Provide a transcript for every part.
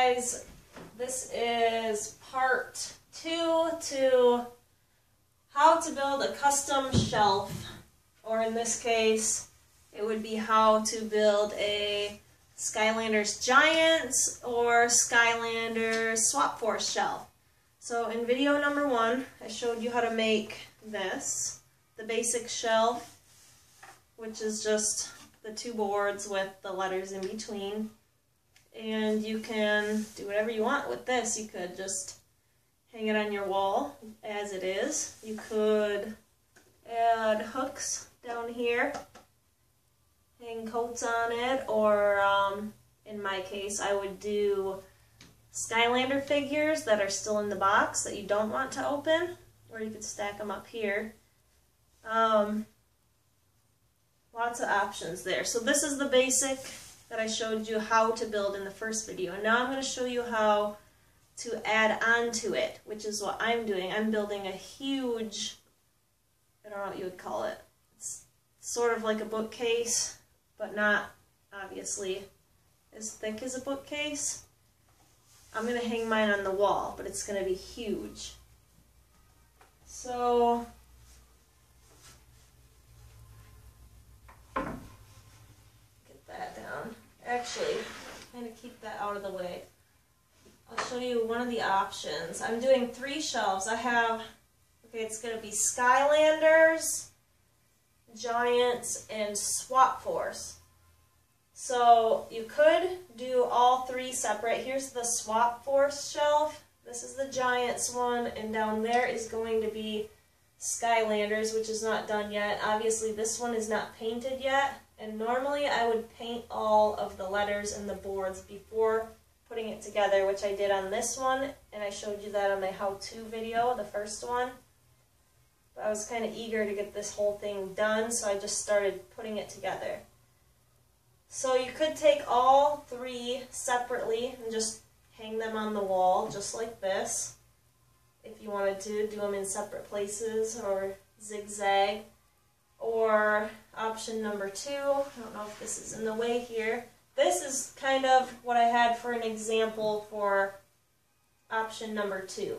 guys, this is part 2 to how to build a custom shelf, or in this case, it would be how to build a Skylanders Giants or Skylanders Swap Force shelf. So in video number 1, I showed you how to make this, the basic shelf, which is just the 2 boards with the letters in between. And you can do whatever you want with this. You could just hang it on your wall as it is. You could add hooks down here, hang coats on it, or in my case I would do Skylander figures that are still in the box that you don't want to open, or you could stack them up here. Lots of options there. So this is the basic that I showed you how to build in the first video. And now I'm going to show you how to add on to it, which is what I'm doing. I'm building a huge, I don't know what you would call it. It's sort of like a bookcase, but not obviously as thick as a bookcase. I'm going to hang mine on the wall, but it's going to be huge. So actually, I'm going to keep that out of the way. I'll show you one of the options. I'm doing 3 shelves. I have, okay, it's going to be Skylanders, Giants, and Swap Force. So you could do all 3 separate. Here's the Swap Force shelf. This is the Giants one, and down there is going to be Skylanders, which is not done yet. Obviously, this one is not painted yet. And normally I would paint all of the letters and the boards before putting it together, which I did on this one, and I showed you that on my how-to video, the first one. But I was kind of eager to get this whole thing done, so I just started putting it together. So you could take all 3 separately and just hang them on the wall, just like this. If you wanted to, do them in separate places or zigzag. Or option number 2, I don't know if this is in the way here. This is kind of what I had for an example for option number 2.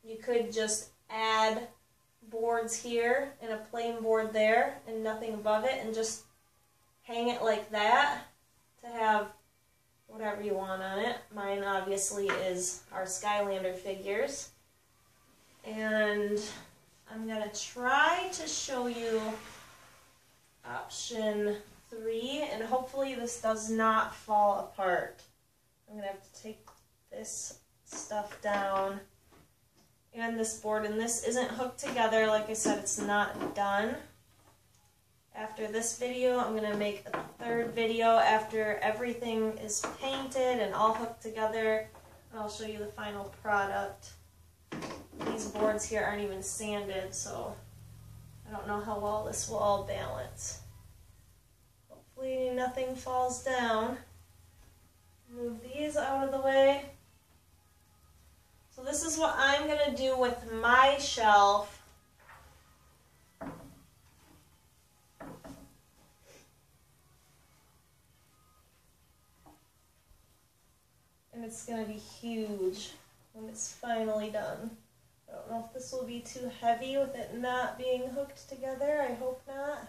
You could just add boards here and a plain board there and nothing above it and just hang it like that to have whatever you want on it. Mine obviously is our Skylander figures. And I'm going to try to show you option 3, and hopefully this does not fall apart. I'm going to have to take this stuff down and this board, and this isn't hooked together. Like I said, it's not done. After this video, I'm going to make a 3rd video after everything is painted and all hooked together, and I'll show you the final product. These boards here aren't even sanded, so I don't know how well this will all balance. Hopefully nothing falls down. Move these out of the way. So this is what I'm going to do with my shelf. And it's going to be huge when it's finally done. I don't know if this will be too heavy with it not being hooked together. I hope not.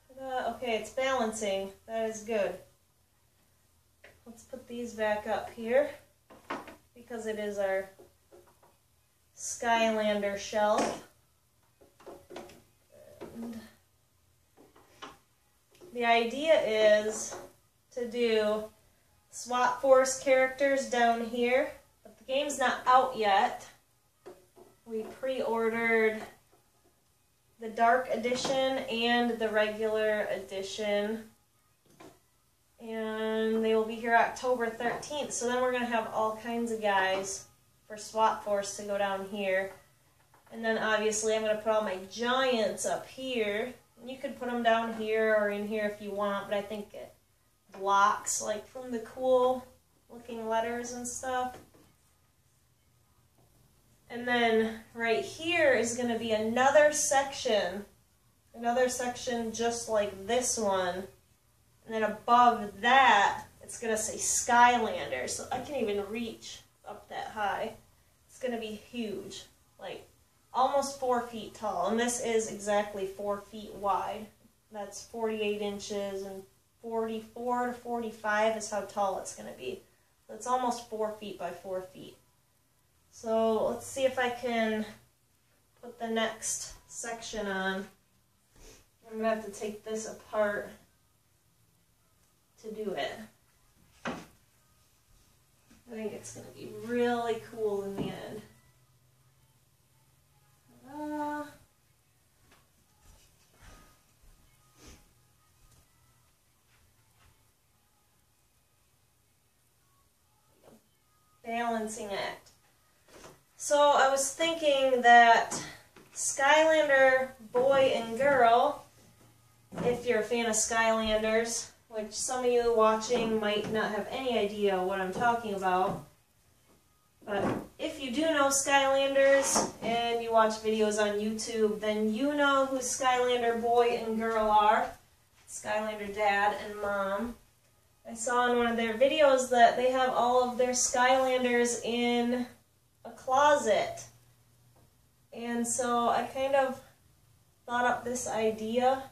Ta-da. Okay, it's balancing. That is good. Let's put these back up here because it is our Skylander shelf. And the idea is to do Swap Force characters down here, but the game's not out yet. We pre-ordered the Dark Edition and the regular edition, and they will be here October 13th, so then we're going to have all kinds of guys for Swap Force to go down here. And then obviously I'm going to put all my Giants up here. You could put them down here or in here if you want, but I think it blocks like from the cool looking letters and stuff. And then right here is going to be another section just like this one. And then above that It's going to say Skylanders, so I can't even reach up that high. It's going to be huge, like almost 4 feet tall, and this is exactly 4 feet wide. That's 48 inches, and 44 to 45 is how tall it's going to be. So it's almost 4 feet by 4 feet. So let's see if I can put the next section on. I'm going to have to take this apart to do it. I think it's going to be really cool in the end. Balancing act. So I was thinking that Skylander boy and girl, if you're a fan of Skylanders, which some of you watching might not have any idea what I'm talking about, but if you do know Skylanders and you watch videos on YouTube, then you know who Skylander boy and girl are. Skylander dad and mom. I saw in one of their videos that they have all of their Skylanders in a closet. And so I kind of thought up this idea.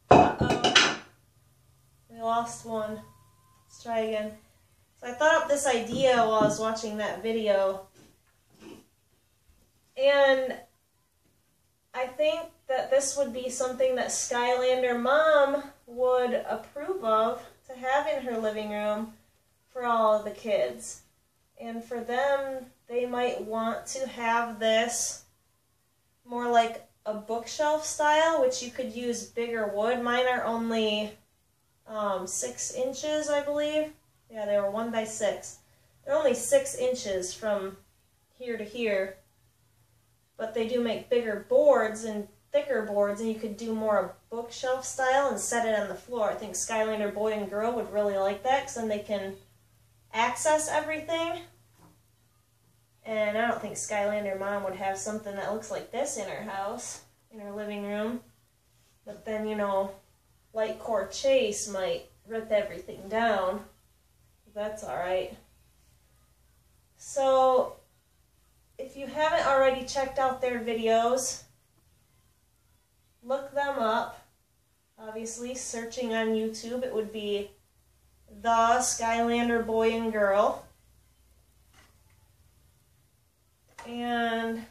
Uh-oh. We lost one. Let's try again. So I thought up this idea while I was watching that video. And I think that this would be something that Skylander mom would approve of to have in her living room for all of the kids. And for them, they might want to have this more like a bookshelf style, which you could use bigger wood. Mine are only 6 inches, I believe. Yeah, they were 1 by 6. They're only 6 inches from here to here. But they do make bigger boards and thicker boards, and you could do more bookshelf style and set it on the floor. I think Skylander boy and girl would really like that, because then they can access everything. And I don't think Skylander mom would have something that looks like this in her house, in her living room. But then, you know, Light Core Chase might rip everything down. That's alright. So, if you haven't already checked out their videos, look them up. Obviously, searching on YouTube, it would be The Skylander Boy and Girl. And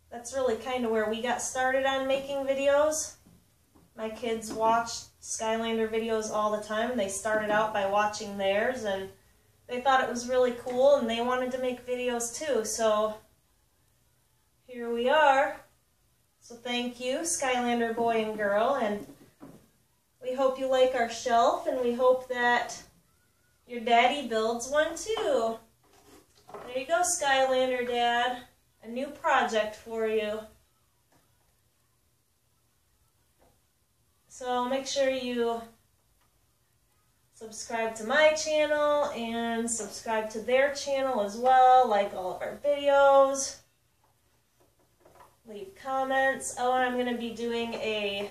that's really kind of where we got started on making videos. My kids watch Skylander videos all the time. They started out by watching theirs, and they thought it was really cool, and they wanted to make videos too. So here we are. So thank you, Skylander boy and girl, and we hope you like our shelf, and we hope that your daddy builds one too. There you go, Skylander Dad. A new project for you. So make sure you subscribe to my channel and subscribe to their channel as well. Like all of our videos. Leave comments. Oh, and I'm going to be doing a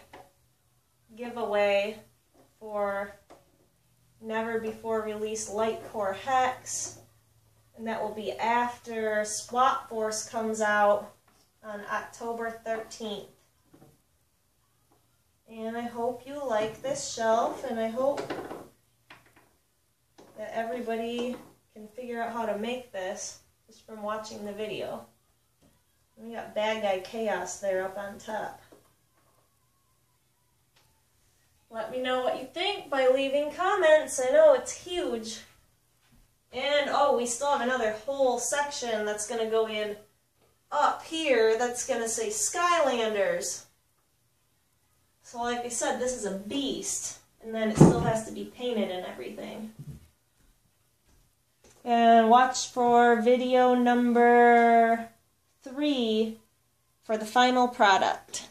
giveaway for never before released Light Core Hex. And that will be after Swap Force comes out on October 13th. And I hope you like this shelf, and I hope that everybody can figure out how to make this just from watching the video. We got Bad Guy Chaos there up on top. Let me know what you think by leaving comments. I know it's huge. And, oh, we still have another whole section that's going to go in up here that's going to say Skylanders. So like I said, this is a beast. And then it still has to be painted and everything. And watch for video number 3 for the final product.